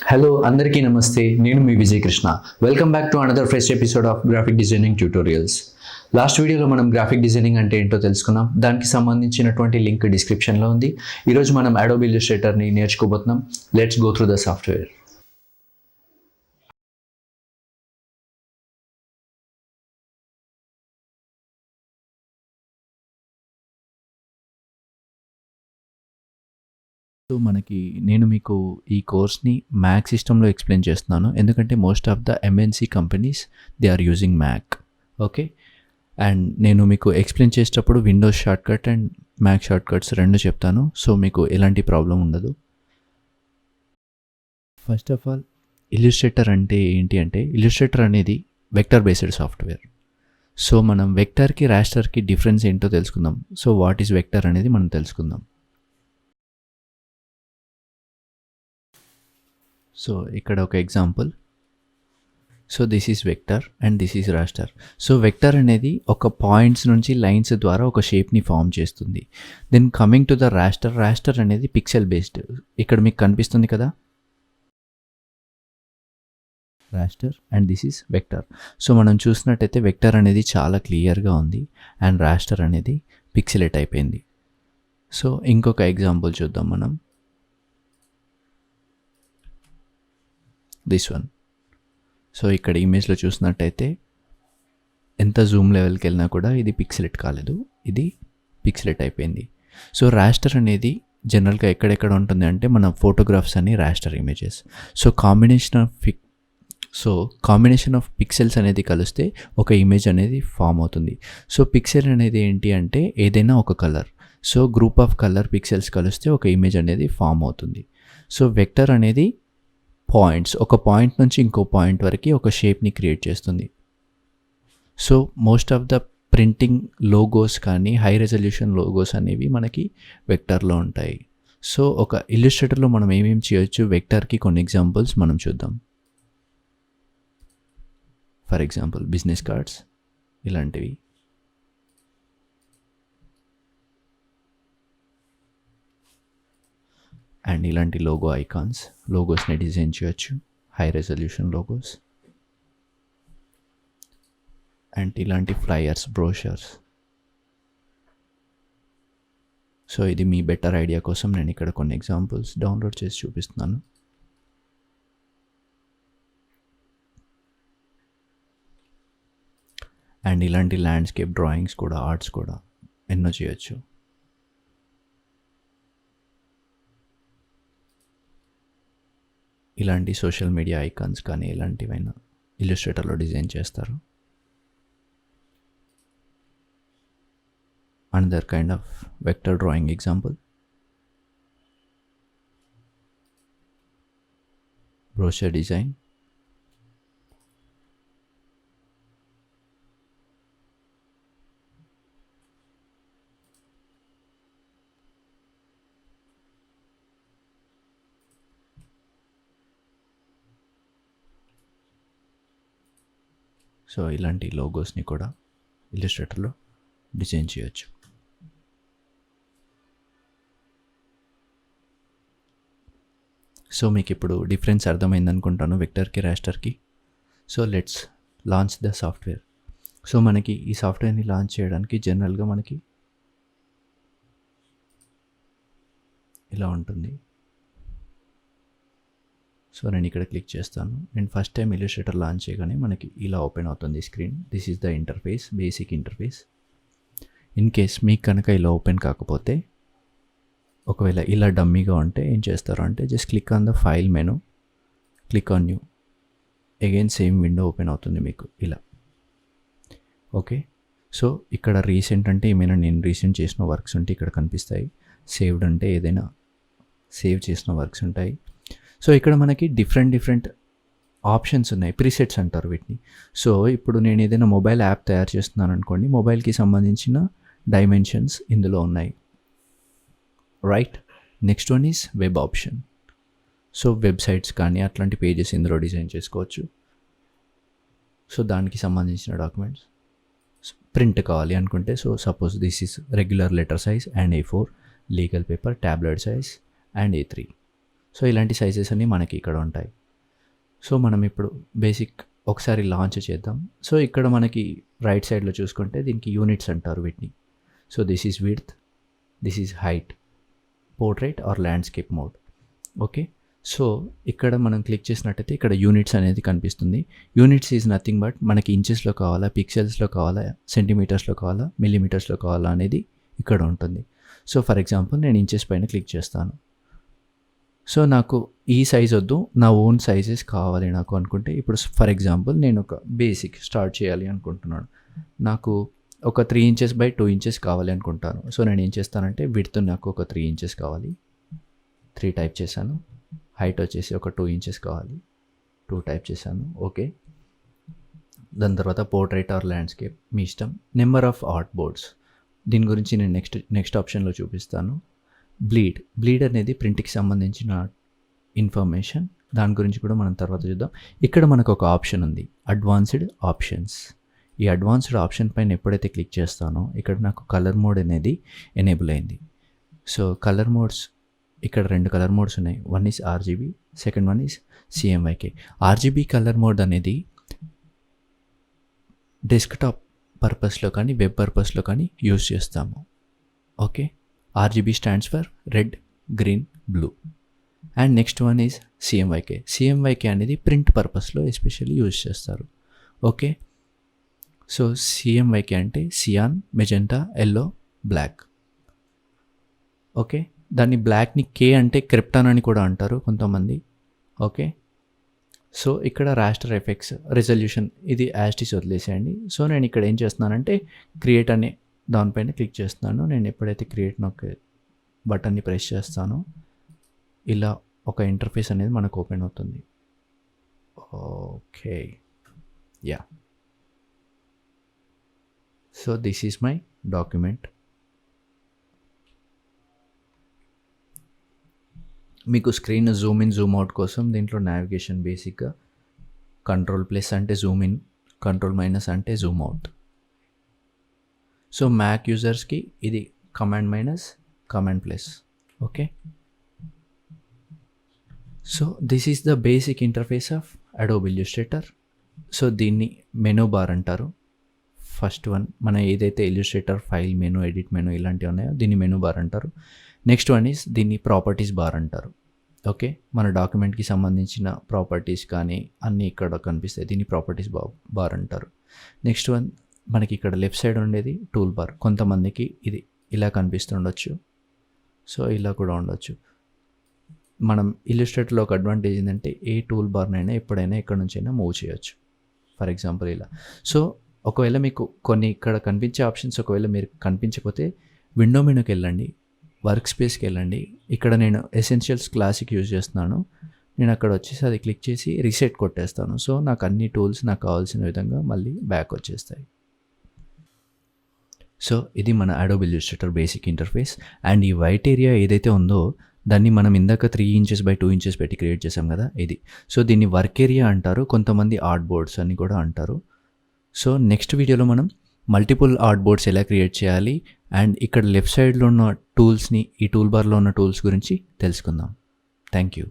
Hello అందరికీ నమస్తే. నేను మీ Vijay Krishna. Welcome back to another fresh episode of graphic designing tutorials. Last వీడియోలో మనం గ్రాఫిక్ డిజైనింగ్ అంటే ఏంటో తెలుసుకున్నాం. దానికి సంబంధించినటువంటి లింక్ డిస్క్రిప్షన్లో ఉంది. ఈరోజు మనం అడోబ్ ఇల్లుస్ట్రేటర్ని నేర్చుకోబోతున్నాం. Let's go through the software. So నేను మీకు ఈ కోర్స్ని మ్యాక్ సిస్టంలో ఎక్స్ప్లెయిన్ చేస్తున్నాను, ఎందుకంటే most of the MNC companies they are using Mac. Okay, and నేను మీకు ఎక్స్ప్లెయిన్ చేసేటప్పుడు Windows shortcut and Mac shortcuts రెండు చెప్తాను, సో మీకు ఎలాంటి ప్రాబ్లం ఉండదు. ఫస్ట్ ఆఫ్ ఆల్, ఇల్లుస్ట్రేటర్ అంటే ఏంటి అంటే, ఇల్లుస్ట్రేటర్ అనేది వెక్టర్ బేస్డ్ సాఫ్ట్వేర్. సో మనం వెక్టర్కి రాస్టర్కి డిఫరెన్స్ ఏంటో తెలుసుకుందాం. సో వాట్ ఈజ్ వెక్టర్ అనేది మనం తెలుసుకుందాం. సో ఇక్కడ ఒక example. So this is vector and this is raster. So vector అనేది ఒక పాయింట్స్ నుంచి లైన్స్ ద్వారా ఒక షేప్ని ఫామ్ చేస్తుంది. Then coming to the raster, raster అనేది పిక్సెల్ బేస్డ్. ఇక్కడ మీకు కనిపిస్తుంది కదా raster, and this is vector. So మనం చూసినట్టయితే వెక్టర్ అనేది చాలా క్లియర్గా ఉంది అండ్ రాస్టర్ అనేది పిక్సెలేట్ అయిపోయింది. సో ఇంకొక ఎగ్జాంపుల్ చూద్దాం మనం. This one. సో ఇక్కడ ఇమేజ్లో చూసినట్టయితే ఎంత జూమ్ లెవెల్కి వెళ్ళినా కూడా ఇది పిక్సెలేట్ కాలేదు, ఇది పిక్సెలేట్ అయిపోయింది. సో రాస్టర్ అనేది జనరల్గా ఎక్కడెక్కడ ఉంటుంది అంటే మన ఫోటోగ్రాఫ్స్ అని raster images. So combination of pixels అనేది కలిస్తే ఒక ఇమేజ్ అనేది ఫామ్ అవుతుంది. సో పిక్సెల్ అనేది ఏంటి అంటే ఏదైనా ఒక colour. So group of colour pixels కలిస్తే ఒక ఇమేజ్ అనేది ఫామ్ అవుతుంది. సో వెక్టర్ అనేది పాయింట్స్, ఒక పాయింట్ నుంచి ఇంకో పాయింట్ వరకు ఒక షేప్ని క్రియేట్ చేస్తుంది. So most of the printing logos కానీ హై రెజల్యూషన్ లోగోస్ అనేవి మనకి వెక్టర్లో ఉంటాయి. సో ఒక ఇల్లుస్ట్రేటర్లో మనం ఏమేమి చేయొచ్చు, వెక్టర్కి కొన్ని ఎగ్జాంపుల్స్ మనం చూద్దాం. ఫర్ ఎగ్జాంపుల్ బిజినెస్ కార్డ్స్ ఇలాంటివి. అండ్ ఇలాంటి లోగో ఐకాన్స్, లోగోస్ని డిజైన్ చేయొచ్చు, హై రెజల్యూషన్ లోగోస్. అండ్ ఇలాంటి ఫ్లయర్స్, బ్రోషర్స్. సో ఇది మీ బెటర్ ఐడియా కోసం నేను ఇక్కడ కొన్ని ఎగ్జాంపుల్స్ డౌన్లోడ్ చేసి చూపిస్తున్నాను. అండ్ ఇలాంటి ల్యాండ్స్కేప్ డ్రాయింగ్స్ కూడా, ఆర్ట్స్ కూడా ఎన్నో చేయొచ్చు. ఇలాంటి సోషల్ మీడియా ఐకాన్స్ కానీ ఇలాంటివైనా ఇల్లుస్ట్రేటర్లో డిజైన్ చేస్తారు. Another kind of vector drawing example, brochure design. So ఇలాంటి లోగోస్ని కూడా ఇల్లుస్ట్రేటర్లో డిజైన్ చేయొచ్చు. సో మీకు ఇప్పుడు డిఫరెన్స్ అర్థమైంది అనుకుంటాను వెక్టర్కి రాస్టర్కి. So let's launch the software. So మనకి ఈ సాఫ్ట్వేర్ని లాంచ్ చేయడానికి జనరల్గా మనకి ఇలా ఉంటుంది. సో నేను ఇక్కడ క్లిక్ చేస్తాను. నేను ఫస్ట్ టైం ఇల్లుస్ట్రేటర్ లాంచ్ చేయగానే మనకి ఇలా ఓపెన్ అవుతుంది screen. This is the interface, basic interface. In case మీకు కనుక ఇలా ఓపెన్ కాకపోతే, ఒకవేళ ఇలా డమ్మీగా ఉంటే ఏం చేస్తారు అంటే just click on the file menu, click on new, again same window open అవుతుంది మీకు ఇలా. ఓకే, సో ఇక్కడ రీసెంట్ అంటే ఏమైనా నేను రీసెంట్ చేసిన వర్క్స్ ఉంటే ఇక్కడ కనిపిస్తాయి. సేవ్డ్ అంటే ఏదైనా సేవ్ చేసిన వర్క్స్ ఉంటాయి. సో ఇక్కడ మనకి డిఫరెంట్ ఆప్షన్స్ ఉన్నాయి, ప్రీసెట్స్ అంటారు వీటిని. సో ఇప్పుడు నేను ఏదైనా మొబైల్ యాప్ తయారు చేస్తున్నాను అనుకోండి, మొబైల్కి సంబంధించిన డైమెన్షన్స్ ఇందులో ఉన్నాయి, right. Next one is web option. So websites కానీ అట్లాంటి పేజెస్ ఇందులో డిజైన్ చేసుకోవచ్చు. సో దానికి సంబంధించిన డాక్యుమెంట్స్. ప్రింట్ కావాలి అనుకుంటే, so suppose this is regular letter size and A4, legal paper, tablet size and A3. So ఇలాంటి సైజెస్ అన్నీ మనకి ఇక్కడ ఉంటాయి. సో మనం ఇప్పుడు బేసిక్ ఒకసారి లాంచ్ చేద్దాం. సో ఇక్కడ మనకి రైట్ సైడ్లో చూసుకుంటే దీనికి యూనిట్స్ అంటారు వీటిని. So this is width, this is height, portrait or landscape mode. Okay, so ఇక్కడ మనం క్లిక్ చేసినట్టయితే ఇక్కడ యూనిట్స్ అనేది కనిపిస్తుంది. యూనిట్స్ ఈజ్ నథింగ్ బట్ మనకి ఇంచెస్లో కావాలా, పిక్సెల్స్లో కావాలా, సెంటీమీటర్స్లో కావాలా, మిల్లీమీటర్స్లో కావాలా అనేది ఇక్కడ ఉంటుంది. సో ఫర్ ఎగ్జాంపుల్ నేను ఇంచెస్ పైన క్లిక్ చేస్తాను. సో నాకు ఈ సైజ్ వద్దు, నా ఓన్ సైజెస్ కావాలి నాకు అనుకుంటే, ఇప్పుడు ఫర్ ఎగ్జాంపుల్ నేను ఒక బేసిక్ స్టార్ట్ చేయాలి అనుకుంటున్నాను. నాకు ఒక 3 inches by 2 inches కావాలి అనుకుంటాను. సో నేను ఏం చేస్తానంటే విడ్త్ నాకు ఒక 3 inches కావాలి, 3 టైప్ చేశాను. హైట్ వచ్చేసి ఒక 2 inches కావాలి, 2 టైప్ చేశాను. ఓకే, దాని తర్వాత పోర్ట్రేట్ ఆర్ ల్యాండ్స్కేప్ మీ ఇష్టం. నెంబర్ ఆఫ్ ఆర్ట్ బోర్డ్స్, దీని గురించి నేను నెక్స్ట్ ఆప్షన్లో చూపిస్తాను. బ్లీడ్ అనేది ప్రింట్కి సంబంధించిన ఇన్ఫర్మేషన్, దాని గురించి కూడా మనం తర్వాత చూద్దాం. ఇక్కడ మనకు ఒక ఆప్షన్ ఉంది, అడ్వాన్స్డ్ ఆప్షన్స్. ఈ అడ్వాన్స్డ్ ఆప్షన్ పైన ఎప్పుడైతే క్లిక్ చేస్తానో ఇక్కడ నాకు కలర్ మోడ్ అనేది ఎనేబుల్ అయింది. సో కలర్ మోడ్స్, ఇక్కడ 2 కలర్ మోడ్స్ ఉన్నాయి. One is RGB, second one is CMYK. RGB colour mode అనేది డెస్క్టాప్ పర్పస్లో కానీ వెబ్ పర్పస్లో కానీ యూజ్ చేస్తాము. Okay, RGB stands for red, green, blue. And next one is CMYK. CMYK అనేది print పర్పస్లో ఎస్పెషల్లీ యూజ్ చేస్తారు. ఓకే, సో సిఎంవైకే అంటే cyan, magenta, yellow, black. Okay, దాన్ని బ్లాక్ని కే అంటే క్రిప్టాన్ అని కూడా అంటారు కొంతమంది. ఓకే, సో ఇక్కడ రాస్టర్ ఎఫెక్ట్స్, రెజల్యూషన్ ఇది యాస్టిస్ వదిలేసేయండి. సో నేను ఇక్కడ ఏం చేస్తున్నానంటే క్రియేట్ అనే దానిపైన క్లిక్ చేస్తున్నాను. నేను ఎప్పుడైతే క్రియేట్ నొక్క బటన్ని ప్రెస్ చేస్తానో ఇలా ఒక ఇంటర్ఫేస్ అనేది మనకు ఓపెన్ అవుతుంది. Okay, yeah, so this is my document. మీకు screen zoom in zoom out కోసం దీంట్లో నావిగేషన్ బేసిక్గా కంట్రోల్+ అంటే జూమ్ ఇన్, కంట్రోల్- అంటే జూమ్ అవుట్. సో మ్యాక్ యూజర్స్కి ఇది command-, command+. Okay, so this is the basic interface of Adobe Illustrator. So దీన్ని menu bar అంటారు. ఫస్ట్ వన్ మన ఏదైతే Illustrator file menu, edit menu ఇలాంటివి ఉన్నాయో దీన్ని మెనూ బార్ అంటారు. నెక్స్ట్ వన్ ఈజ్ దీన్ని ప్రాపర్టీస్ బార్ అంటారు. ఓకే, మన డాక్యుమెంట్కి సంబంధించిన ప్రాపర్టీస్ కానీ అన్నీ ఇక్కడ కనిపిస్తాయి, దీన్ని ప్రాపర్టీస్ బార్ అంటారు. నెక్స్ట్ వన్ మనకి ఇక్కడ లెఫ్ట్ సైడ్ ఉండేది టూల్ బార్. కొంతమందికి ఇది ఇలా కనిపిస్తుండొచ్చు, సో ఇలా కూడా ఉండొచ్చు. మనం ఇల్లుస్ట్రేటర్లో ఒక అడ్వాంటేజ్ ఏంటంటే ఏ టూల్ బార్నైనా ఎప్పుడైనా ఎక్కడి నుంచైనా మూవ్ చేయొచ్చు. ఫర్ ఎగ్జాంపుల్ ఇలా. సో ఒకవేళ మీకు కొన్ని ఇక్కడ కనిపించే ఆప్షన్స్ ఒకవేళ మీరు కనిపించకపోతే విండో మెనూకి వెళ్ళండి, వర్క్ స్పేస్కి వెళ్ళండి. ఇక్కడ నేను ఎసెన్షియల్స్ క్లాసిక్ యూజ్ చేస్తున్నాను. నేను అక్కడ వచ్చేసి అది క్లిక్ చేసి రీసెట్ కొట్టేస్తాను. సో నాకు అన్ని టూల్స్ నాకు కావాల్సిన విధంగా మళ్ళీ బ్యాక్ వచ్చేస్తాయి. సో ఇది మన Adobe Illustrator basic interface. And ఈ వైట్ ఏరియా ఏదైతే ఉందో దాన్ని మనం ఇందాక 3 inches by 2 inches పెట్టి క్రియేట్ చేసాం కదా ఇది. సో దీన్ని వర్క్ ఏరియా అంటారు, కొంతమంది ఆర్ట్ బోర్డ్స్ అని కూడా అంటారు. సో నెక్స్ట్ వీడియోలో మనం మల్టిపుల్ ఆర్ట్ బోర్డ్స్ ఎలా క్రియేట్ చేయాలి అండ్ ఇక్కడ లెఫ్ట్ సైడ్లో ఉన్న టూల్స్ని, ఈ టూల్ బార్లో ఉన్న టూల్స్ గురించి తెలుసుకుందాం. Thank you.